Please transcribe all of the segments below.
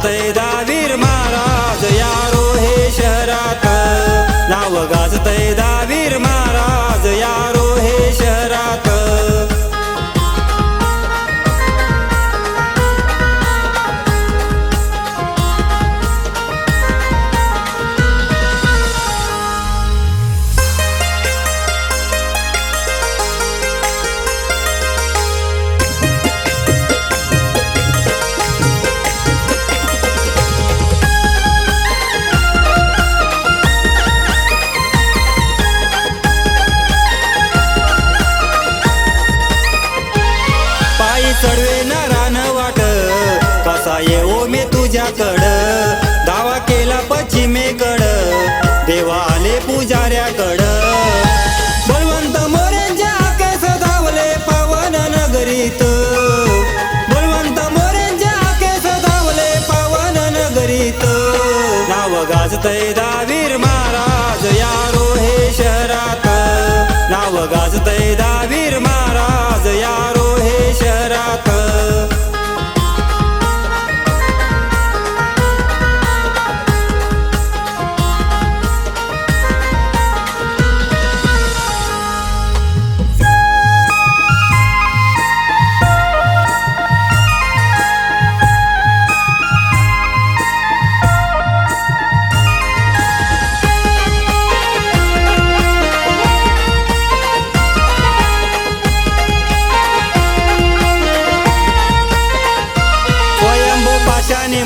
गाजतय दहावीर महाराज यारो हे शहरात, नाव गाजतय दहावीर महाराज यारो हे शहरात। चढवे ना रान वाट, कसा येऊ मी तुझ्याकड, दावा केला पश्चिमेकड, देवा आले पुजाऱ्याकड। बळवंत मोरेंच्या केस धावले पावन नगरीत, बळवंत मोरेंच्या केस धावले पावन नगरीत। नाव गाजतय दहावीर महाराज यारो हे शहरात, नाव गाजतय दहावीर महाराज यारो हे शहरात।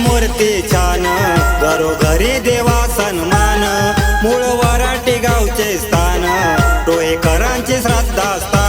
मूर्ती छान घरोघरी देवा सन्मान, मूळ वराटी गावचे स्थान, डोळेकरांचे श्रद्धास्थान।